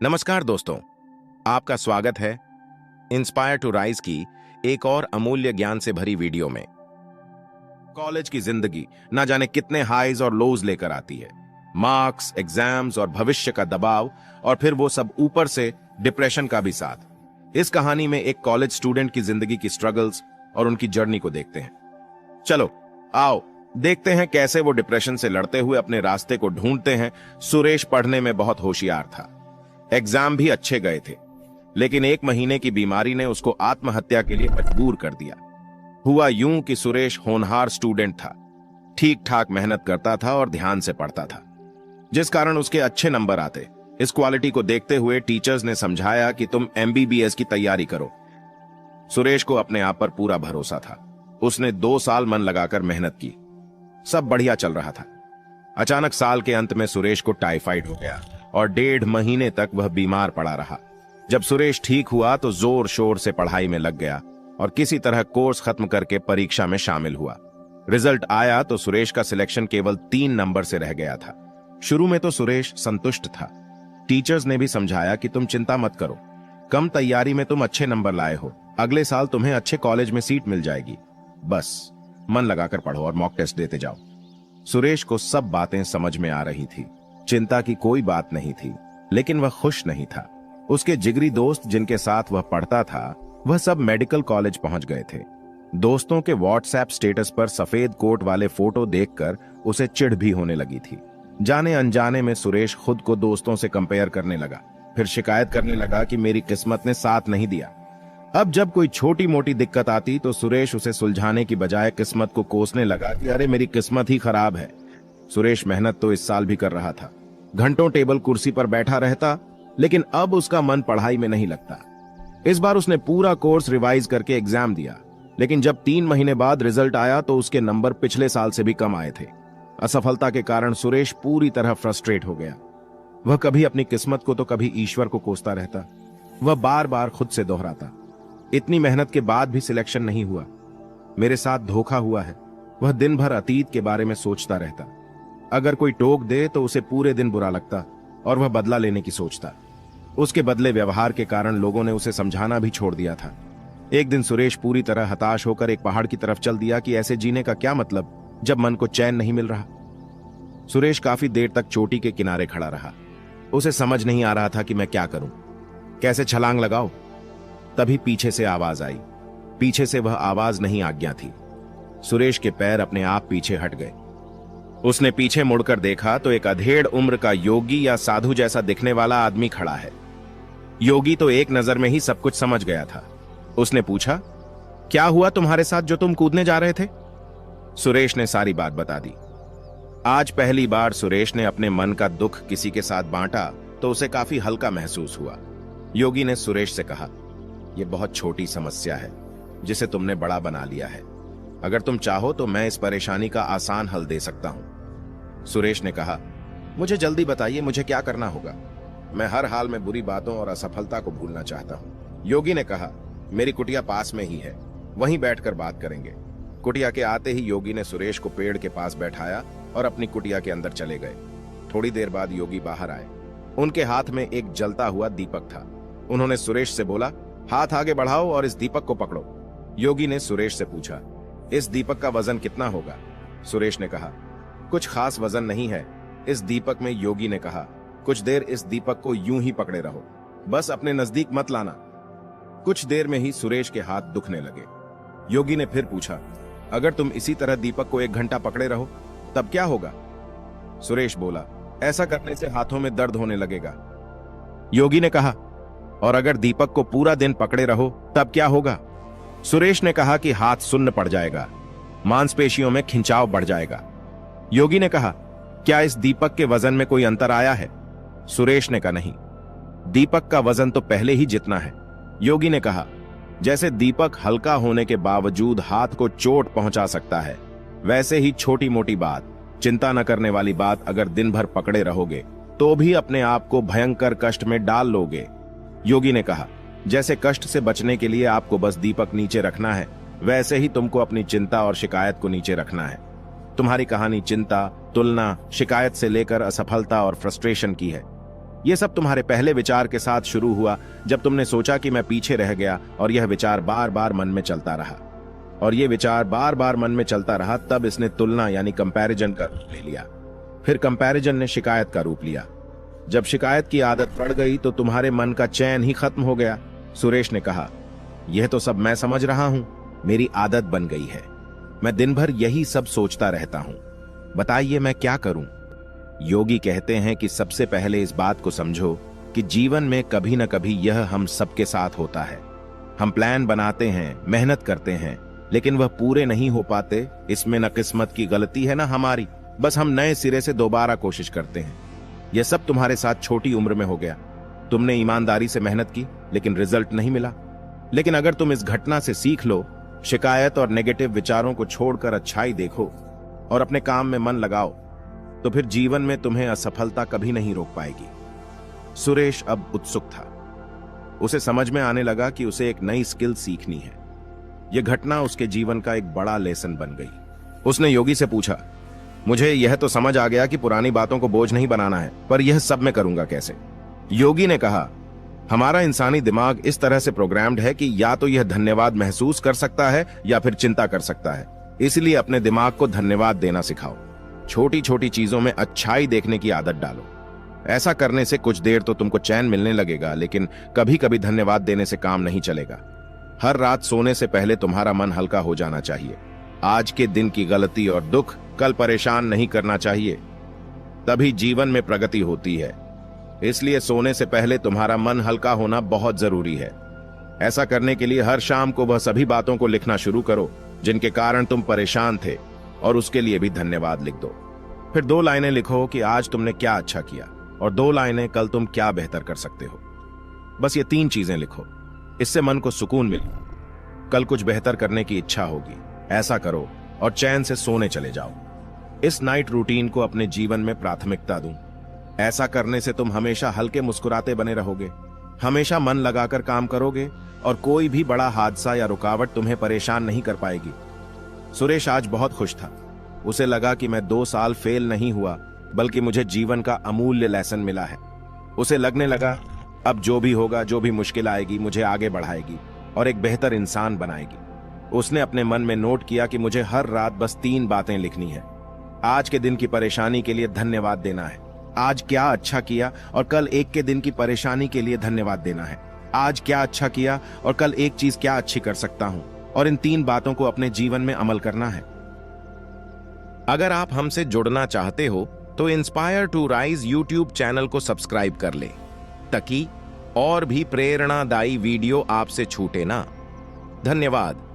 नमस्कार दोस्तों, आपका स्वागत है इंस्पायर टू राइज की एक और अमूल्य ज्ञान से भरी वीडियो में। कॉलेज की जिंदगी ना जाने कितने हाईज और लोज लेकर आती है। मार्क्स, एग्जाम्स और भविष्य का दबाव, और फिर वो सब ऊपर से डिप्रेशन का भी साथ। इस कहानी में एक कॉलेज स्टूडेंट की जिंदगी की स्ट्रगल्स और उनकी जर्नी को देखते हैं। चलो आओ देखते हैं कैसे वो डिप्रेशन से लड़ते हुए अपने रास्ते को ढूंढते हैं। सुरेश पढ़ने में बहुत होशियार था, एग्जाम भी अच्छे गए थे, लेकिन 1 महीने की बीमारी ने उसको आत्महत्या के लिए मजबूर कर दिया। हुआ यूं कि सुरेश होनहार स्टूडेंट था, ठीक ठाक मेहनत करता था और ध्यान से पढ़ता था, जिस कारण उसके अच्छे नंबर आते। इस क्वालिटी को देखते हुए टीचर्स ने समझाया कि तुम MBBS की तैयारी करो। सुरेश को अपने आप पर पूरा भरोसा था। उसने 2 साल मन लगाकर मेहनत की, सब बढ़िया चल रहा था। अचानक साल के अंत में सुरेश को टाइफाइड हो गया और 1.5 महीने तक वह बीमार पड़ा रहा। जब सुरेश ठीक हुआ तो जोर शोर से पढ़ाई में लग गया और किसी तरह कोर्स खत्म करके परीक्षा में शामिल हुआ। रिजल्ट आया तो सुरेश का सिलेक्शन केवल 3 नंबर से रह गया था। शुरू में तो सुरेश संतुष्ट था। टीचर्स ने भी समझाया कि तुम चिंता मत करो, कम तैयारी में तुम अच्छे नंबर लाए हो, अगले साल तुम्हें अच्छे कॉलेज में सीट मिल जाएगी, बस मन लगाकर पढ़ो और मॉक टेस्ट देते जाओ। सुरेश को सब बातें समझ में आ रही थी, चिंता की कोई बात नहीं थी, लेकिन वह खुश नहीं था। उसके जिगरी दोस्त जिनके साथ वह पढ़ता था, वह सब मेडिकल कॉलेज पहुंच गए थे। दोस्तों के व्हाट्सएप स्टेटस पर सफेद कोट वाले फोटो देखकर उसे चिढ़ भी होने लगी थी। जाने अनजाने में सुरेश खुद को दोस्तों से कंपेयर करने लगा, फिर शिकायत करने लगा कि मेरी किस्मत ने साथ नहीं दिया। अब जब कोई छोटी मोटी दिक्कत आती तो सुरेश उसे सुलझाने की बजाय किस्मत को कोसने लगा कि अरे मेरी किस्मत ही खराब है। सुरेश मेहनत तो इस साल भी कर रहा था, घंटों टेबल कुर्सी पर बैठा रहता, लेकिन अब उसका मन पढ़ाई में नहीं लगता। इस बार उसने पूरा कोर्स रिवाइज करके एग्जाम दिया, लेकिन जब 3 महीने बाद रिजल्ट आया तो उसके नंबर पिछले साल से भी कम आए थे। असफलता के कारण सुरेश पूरी तरह फ्रस्ट्रेट हो गया। वह कभी अपनी किस्मत को तो कभी ईश्वर को कोसता रहता। वह बार बार खुद से दोहराता, इतनी मेहनत के बाद भी सिलेक्शन नहीं हुआ, मेरे साथ धोखा हुआ है। वह दिन भर अतीत के बारे में सोचता रहता। अगर कोई टोक दे तो उसे पूरे दिन बुरा लगता और वह बदला लेने की सोचता। उसके बदले व्यवहार के कारण लोगों ने उसे समझाना भी छोड़ दिया था। एक दिन सुरेश पूरी तरह हताश होकर एक पहाड़ की तरफ चल दिया कि ऐसे जीने का क्या मतलब जब मन को चैन नहीं मिल रहा। सुरेश काफी देर तक चोटी के किनारे खड़ा रहा। उसे समझ नहीं आ रहा था कि मैं क्या करूं, कैसे छलांग लगाऊं। तभी पीछे से आवाज आई। पीछे से वह आवाज नहीं, आज्ञा थी। सुरेश के पैर अपने आप पीछे हट गए। उसने पीछे मुड़कर देखा तो एक अधेड़ उम्र का योगी या साधु जैसा दिखने वाला आदमी खड़ा है। योगी तो एक नजर में ही सब कुछ समझ गया था। उसने पूछा, क्या हुआ तुम्हारे साथ जो तुम कूदने जा रहे थे? सुरेश ने सारी बात बता दी। आज पहली बार सुरेश ने अपने मन का दुख किसी के साथ बांटा तो उसे काफी हल्का महसूस हुआ। योगी ने सुरेश से कहा, यह बहुत छोटी समस्या है जिसे तुमने बड़ा बना लिया है। अगर तुम चाहो तो मैं इस परेशानी का आसान हल दे सकता हूं। सुरेश ने कहा, मुझे जल्दी बताइए, मुझे क्या करना होगा? मैं हर हाल में बुरी बातों और असफलता को भूलना चाहता हूं। योगी ने कहा, मेरी कुटिया पास में ही है, वहीं बैठकर बात करेंगे। कुटिया के आते ही योगी ने सुरेश को पेड़ के पास बैठाया और अपनी कुटिया के अंदर चले गए। थोड़ी देर बाद योगी बाहर आए। उनके हाथ में एक जलता हुआ दीपक था। उन्होंने सुरेश से बोला, हाथ आगे बढ़ाओ और इस दीपक को पकड़ो। योगी ने सुरेश से पूछा, इस दीपक का वजन कितना होगा? सुरेश ने कहा, कुछ खास वजन नहीं है इस दीपक में। योगी ने कहा, कुछ देर इस दीपक को यूं ही पकड़े रहो, बस अपने नजदीक मत लाना। कुछ देर में ही सुरेश के हाथ दुखने लगे। योगी ने फिर पूछा, अगर तुम इसी तरह दीपक को 1 घंटा पकड़े रहो तब क्या होगा? सुरेश बोला, ऐसा करने से हाथों में दर्द होने लगेगा। योगी ने कहा, और अगर दीपक को पूरा दिन पकड़े रहो तब क्या होगा? सुरेश ने कहा कि हाथ सुन्न पड़ जाएगा, मांसपेशियों में खिंचाव बढ़ जाएगा। योगी ने कहा, क्या इस दीपक के वजन में कोई अंतर आया है? सुरेश ने कहा, नहीं, दीपक का वजन तो पहले ही जितना है। योगी ने कहा, जैसे दीपक हल्का होने के बावजूद हाथ को चोट पहुंचा सकता है, वैसे ही छोटी मोटी बात, चिंता न करने वाली बात अगर दिन भर पकड़े रहोगे तो भी अपने आप को भयंकर कष्ट में डाल लोगे। योगी ने कहा, जैसे कष्ट से बचने के लिए आपको बस दीपक नीचे रखना है, वैसे ही तुमको अपनी चिंता और शिकायत को नीचे रखना है। तुम्हारी कहानी चिंता, तुलना, शिकायत से लेकर असफलता और फ्रस्ट्रेशन की है। ये सब तुम्हारे पहले विचार के साथ शुरू हुआ, जब तुमने सोचा कि मैं पीछे रह गया, और यह विचार बार बार मन में चलता रहा। और ये विचार बार बार मन में चलता रहा, तब इसने तुलना यानी कंपैरिजन का रूप ले लिया। फिर कंपैरिजन ने शिकायत का रूप लिया। जब शिकायत की आदत पड़ गई तो तुम्हारे मन का चैन ही खत्म हो गया। सुरेश ने कहा, यह तो सब मैं समझ रहा हूं, मेरी आदत बन गई है। मैं दिन भर यही सब सोचता रहता हूं। बताइए मैं क्या करूं? योगी कहते हैं कि सबसे पहले इस बात को समझो कि जीवन में कभी न कभी यह हम सबके साथ होता है। हम प्लान बनाते हैं, मेहनत करते हैं, लेकिन वह पूरे नहीं हो पाते। इसमें न किस्मत की गलती है न हमारी, बस हम नए सिरे से दोबारा कोशिश करते हैं। यह सब तुम्हारे साथ छोटी उम्र में हो गया। तुमने ईमानदारी से मेहनत की, लेकिन रिजल्ट नहीं मिला। लेकिन अगर तुम इस घटना से सीख लो, शिकायत और नेगेटिव विचारों को छोड़कर अच्छाई देखो और अपने काम में मन लगाओ, तो फिर जीवन में तुम्हें असफलता कभी नहीं रोक पाएगी। सुरेश अब उत्सुक था। उसे समझ में आने लगा कि उसे एक नई स्किल सीखनी है। यह घटना उसके जीवन का एक बड़ा लेसन बन गई। उसने योगी से पूछा, मुझे यह तो समझ आ गया कि पुरानी बातों को बोझ नहीं बनाना है, पर यह सब मैं करूंगा कैसे? योगी ने कहा, हमारा इंसानी दिमाग इस तरह से प्रोग्राम्ड है कि या तो यह धन्यवाद महसूस कर सकता है या फिर चिंता कर सकता है। इसलिए अपने दिमाग को धन्यवाद देना सिखाओ। छोटी छोटी चीजों में अच्छाई देखने की आदत डालो। ऐसा करने से कुछ देर तो तुमको चैन मिलने लगेगा, लेकिन कभी कभी धन्यवाद देने से काम नहीं चलेगा। हर रात सोने से पहले तुम्हारा मन हल्का हो जाना चाहिए। आज के दिन की गलती और दुख कल परेशान नहीं करना चाहिए, तभी जीवन में प्रगति होती है। इसलिए सोने से पहले तुम्हारा मन हल्का होना बहुत जरूरी है। ऐसा करने के लिए हर शाम को वह सभी बातों को लिखना शुरू करो जिनके कारण तुम परेशान थे, और उसके लिए भी धन्यवाद लिख दो। फिर 2 लाइनें लिखो कि आज तुमने क्या अच्छा किया, और 2 लाइनें कल तुम क्या बेहतर कर सकते हो। बस ये 3 चीजें लिखो। इससे मन को सुकून मिले। कल कुछ बेहतर करने की इच्छा होगी। ऐसा करो और चैन से सोने चले जाओ। इस नाइट रूटीन को अपने जीवन में प्राथमिकता दूं। ऐसा करने से तुम हमेशा हल्के मुस्कुराते बने रहोगे, हमेशा मन लगाकर काम करोगे, और कोई भी बड़ा हादसा या रुकावट तुम्हें परेशान नहीं कर पाएगी। सुरेश आज बहुत खुश था। उसे लगा कि मैं 2 साल फेल नहीं हुआ, बल्कि मुझे जीवन का अमूल्य लेसन मिला है। उसे लगने लगा, अब जो भी होगा, जो भी मुश्किल आएगी, मुझे आगे बढ़ाएगी और एक बेहतर इंसान बनाएगी। उसने अपने मन में नोट किया कि मुझे हर रात बस 3 बातें लिखनी है। आज के दिन की परेशानी के लिए धन्यवाद देना है। आज क्या अच्छा किया और कल एक के दिन की परेशानी के लिए धन्यवाद देना है। आज क्या अच्छा किया और कल एक चीज क्या अच्छी कर सकता हूं, और इन 3 बातों को अपने जीवन में अमल करना है। अगर आप हमसे जुड़ना चाहते हो तो inspire to rise YouTube channel को सब्सक्राइब कर ले, ताकि और भी प्रेरणादायी वीडियो आपसे छूटे ना। धन्यवाद।